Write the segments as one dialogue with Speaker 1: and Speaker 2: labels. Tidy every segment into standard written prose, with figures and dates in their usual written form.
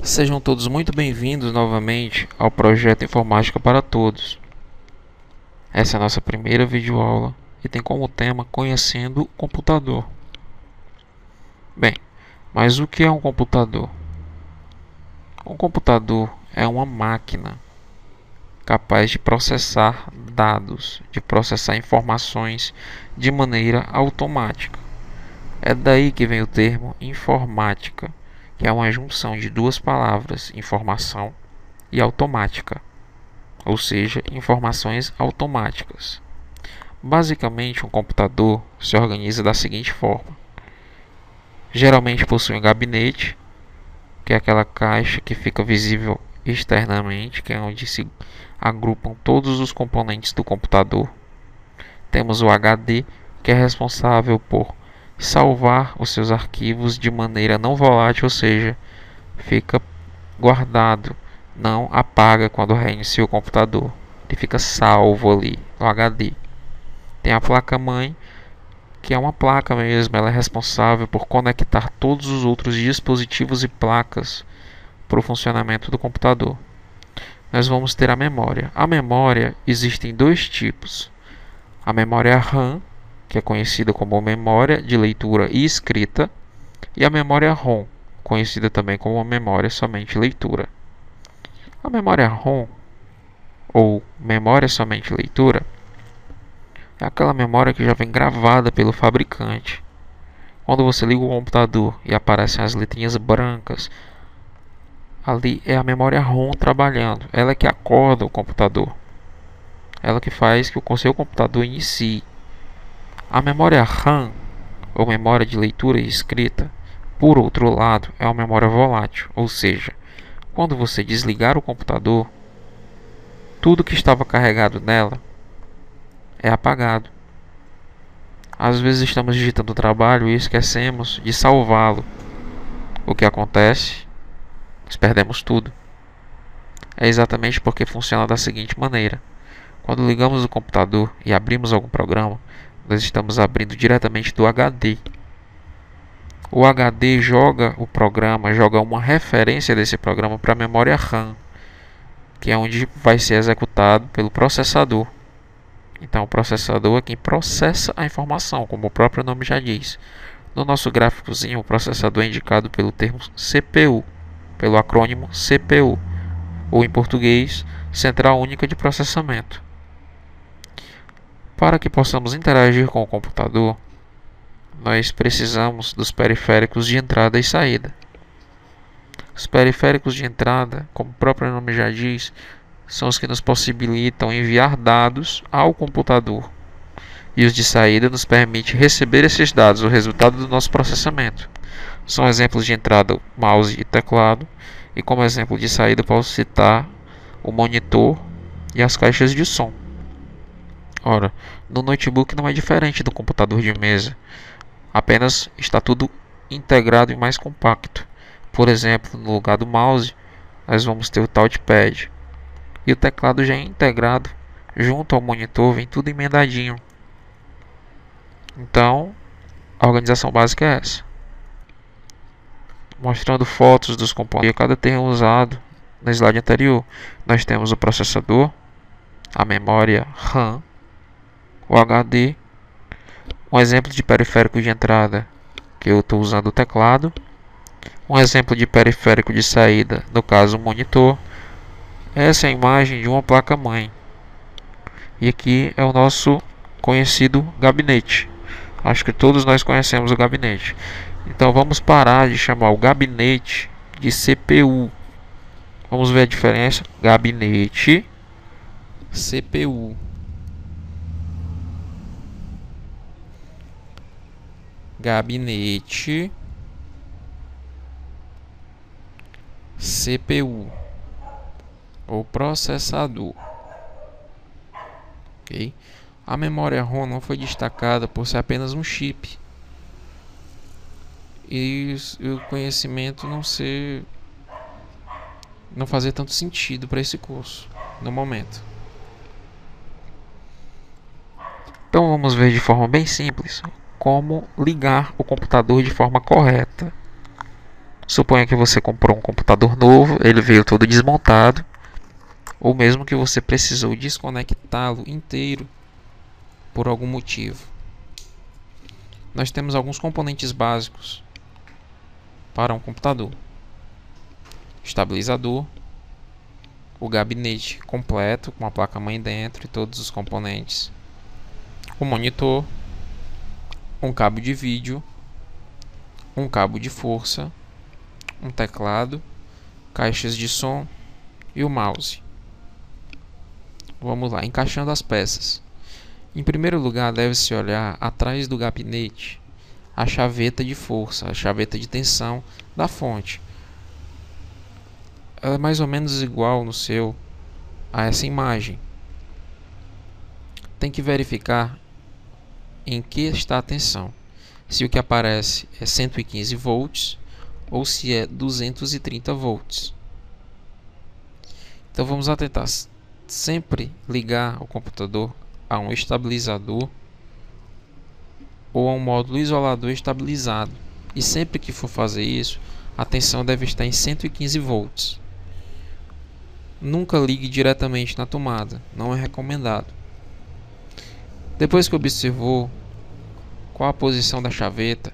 Speaker 1: Sejam todos muito bem-vindos novamente ao projeto Informática para Todos. Essa é a nossa primeira videoaula e tem como tema Conhecendo o Computador. Bem, mas o que é um computador? Um computador é uma máquina capaz de processar dados, de processar informações de maneira automática. É daí que vem o termo informática, que é uma junção de duas palavras, informação e automática, ou seja, informações automáticas. Basicamente, um computador se organiza da seguinte forma: geralmente possui um gabinete, que é aquela caixa que fica visível externamente, que é onde se agrupam todos os componentes do computador. Temos o HD, que é responsável por salvar os seus arquivos de maneira não volátil, ou seja, fica guardado, não apaga quando reinicia o computador. Ele fica salvo ali no HD. Tem a placa-mãe, que é uma placa mesmo, ela é responsável por conectar todos os outros dispositivos e placas para o funcionamento do computador. Nós vamos ter a memória. A memória existem dois tipos: a memória RAM, que é conhecida como memória de leitura e escrita, e a memória ROM, conhecida também como memória somente leitura. A memória ROM, ou memória somente leitura, é aquela memória que já vem gravada pelo fabricante. Quando você liga o computador e aparecem as letrinhas brancas, ali é a memória ROM trabalhando. Ela é que acorda o computador. Ela que faz que o seu computador inicie. A memória RAM, ou memória de leitura e escrita, por outro lado, é uma memória volátil, ou seja, quando você desligar o computador, tudo que estava carregado nela é apagado. Às vezes estamos digitando o trabalho e esquecemos de salvá-lo. O que acontece? Nós perdemos tudo. É exatamente porque funciona da seguinte maneira: quando ligamos o computador e abrimos algum programa, nós estamos abrindo diretamente do HD. O HD joga o programa, joga uma referência desse programa para a memória RAM, que é onde vai ser executado pelo processador. Então, o processador é quem processa a informação, como o próprio nome já diz. No nosso gráficozinho, o processador é indicado pelo termo CPU, pelo acrônimo CPU, ou em português, Central Única de Processamento. Para que possamos interagir com o computador, nós precisamos dos periféricos de entrada e saída. Os periféricos de entrada, como o próprio nome já diz, são os que nos possibilitam enviar dados ao computador. E os de saída nos permitem receber esses dados, o resultado do nosso processamento. São exemplos de entrada mouse e teclado, e como exemplo de saída posso citar o monitor e as caixas de som. Ora, no notebook não é diferente do computador de mesa, apenas está tudo integrado e mais compacto. Por exemplo, no lugar do mouse, nós vamos ter o touchpad, e o teclado já é integrado junto ao monitor, vem tudo emendadinho. Então, a organização básica é essa. Mostrando fotos dos componentes que cada termo usado no slide anterior. Nós temos o processador, a memória RAM, o HD, um exemplo de periférico de entrada, que eu estou usando o teclado, um exemplo de periférico de saída, no caso o monitor. Essa é a imagem de uma placa-mãe. E aqui é o nosso conhecido gabinete. Acho que todos nós conhecemos o gabinete. Então vamos parar de chamar o gabinete de CPU. Vamos ver a diferença. Gabinete, CPU. Gabinete, CPU, ou processador. Ok? A memória ROM não foi destacada por ser apenas um chip e o conhecimento não fazer tanto sentido para esse curso no momento. Então vamos ver de forma bem simples como ligar o computador de forma correta. Suponha que você comprou um computador novo, ele veio todo desmontado, ou mesmo que você precisou desconectá-lo inteiro por algum motivo. Nós temos alguns componentes básicos para um computador: estabilizador, o gabinete completo com a placa-mãe dentro e todos os componentes, o monitor, um cabo de vídeo, um cabo de força, um teclado, caixas de som e o mouse. Vamos lá, encaixando as peças. Em primeiro lugar, deve-se olhar atrás do gabinete a chaveta de força, a chaveta de tensão da fonte. Ela é mais ou menos igual no seu a essa imagem. Tem que verificar em que está a tensão, se o que aparece é 115 volts ou se é 230 volts. Então vamos tentar sempre ligar o computador a um estabilizador ou a um módulo isolador estabilizado, e sempre que for fazer isso, a tensão deve estar em 115 volts. Nunca ligue diretamente na tomada, não é recomendado. Depois que observou qual a posição da chaveta,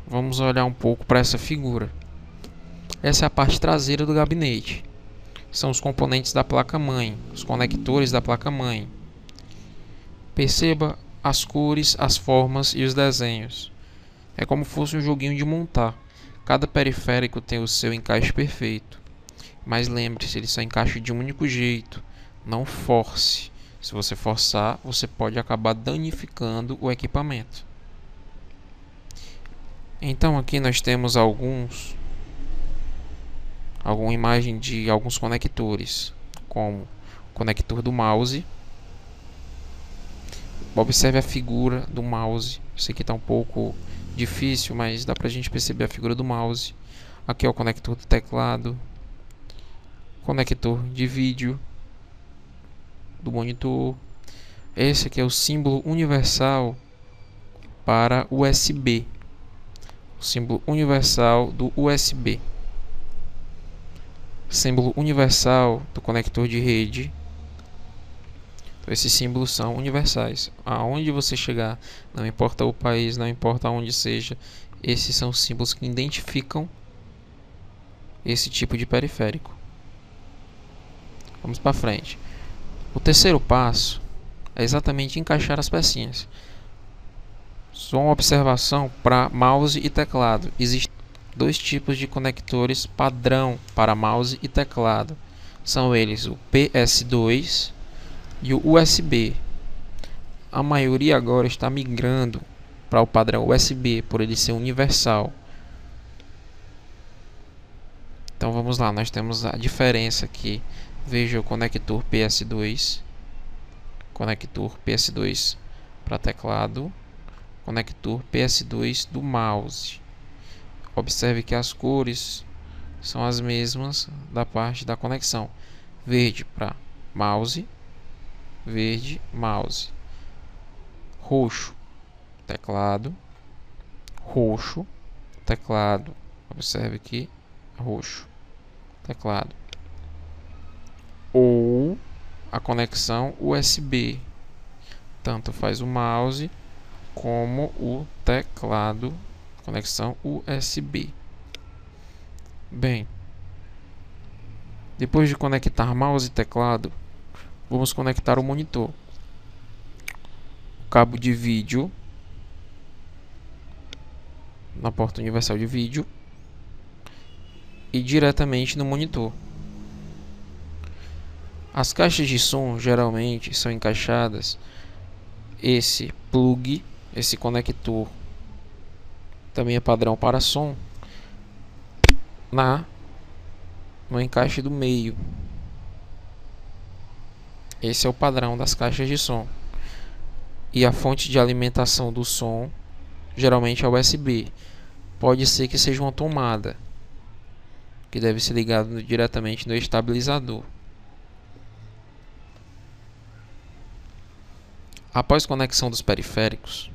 Speaker 1: vamos olhar um pouco para essa figura. Essa é a parte traseira do gabinete. São os componentes da placa-mãe, os conectores da placa-mãe. Perceba as cores, as formas e os desenhos. É como se fosse um joguinho de montar. Cada periférico tem o seu encaixe perfeito. Mas lembre-se, ele só encaixa de um único jeito. Não force. Se você forçar, você pode acabar danificando o equipamento. Então aqui nós temos alguma imagem de alguns conectores, como o conector do mouse. Observe a figura do mouse. Isso aqui está um pouco difícil, mas dá pra gente perceber a figura do mouse. Aqui é o conector do teclado, conector de vídeo do monitor. Esse aqui é o símbolo universal para USB, o símbolo universal do USB, símbolo universal do conector de rede. Então, esses símbolos são universais. Aonde você chegar, não importa o país, não importa onde seja, esses são símbolos que identificam esse tipo de periférico. Vamos para frente. O terceiro passo é exatamente encaixar as pecinhas. Só uma observação para mouse e teclado. Existem dois tipos de conectores padrão para mouse e teclado. São eles o PS2 e o USB. A maioria agora está migrando para o padrão USB, por ele ser universal. Então vamos lá, nós temos a diferença aqui. Veja o conector PS2, conector PS2 para teclado, conector PS2 do mouse. Observe que as cores são as mesmas da parte da conexão: verde para mouse, verde mouse, roxo teclado, roxo teclado. Observe que roxo teclado, ou a conexão USB, tanto faz o mouse como o teclado, conexão USB. Bem, depois de conectar mouse e teclado, vamos conectar o monitor, o cabo de vídeo na porta universal de vídeo e diretamente no monitor. As caixas de som geralmente são encaixadas, esse plug, esse conector também é padrão para som, no encaixe do meio. Esse é o padrão das caixas de som. E a fonte de alimentação do som geralmente é USB. Pode ser que seja uma tomada, que deve ser ligado diretamente no estabilizador. Após conexão dos periféricos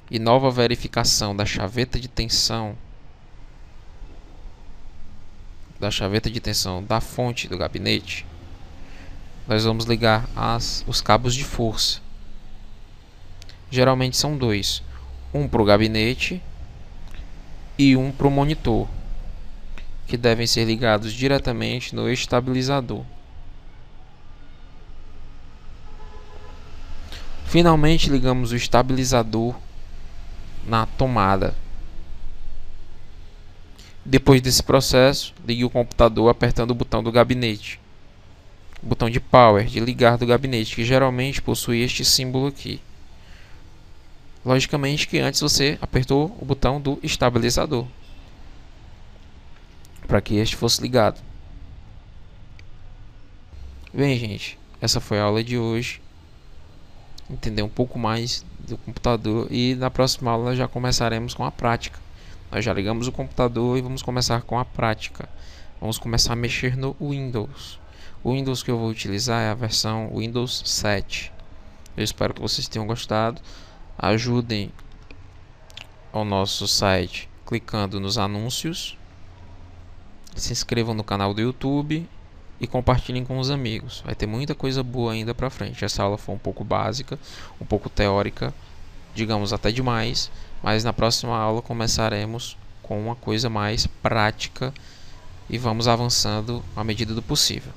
Speaker 1: e nova verificação da chaveta de tensão da chaveta de tensão da fonte do gabinete, nós vamos ligar os cabos de força. Geralmente são dois, um para o gabinete e um para o monitor, que devem ser ligados diretamente no estabilizador. Finalmente ligamos o estabilizador na tomada. Depois desse processo, ligue o computador apertando o botão do gabinete, o botão de power, de ligar do gabinete, que geralmente possui este símbolo aqui. Logicamente que antes você apertou o botão do estabilizador para que este fosse ligado. Bem, gente, essa foi a aula de hoje. Entender um pouco mais do computador, e na próxima aula já começaremos com a prática. Nós já ligamos o computador e vamos começar com a prática. Vamos começar a mexer no Windows. O Windows que eu vou utilizar é a versão Windows 7. Eu espero que vocês tenham gostado. Ajudem ao nosso site clicando nos anúncios. Se inscrevam no canal do YouTube e compartilhem com os amigos. Vai ter muita coisa boa ainda pra frente. Essa aula foi um pouco básica, um pouco teórica, digamos até demais, mas na próxima aula começaremos com uma coisa mais prática e vamos avançando à medida do possível.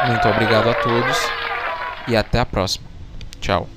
Speaker 1: Muito obrigado a todos e até a próxima. Tchau.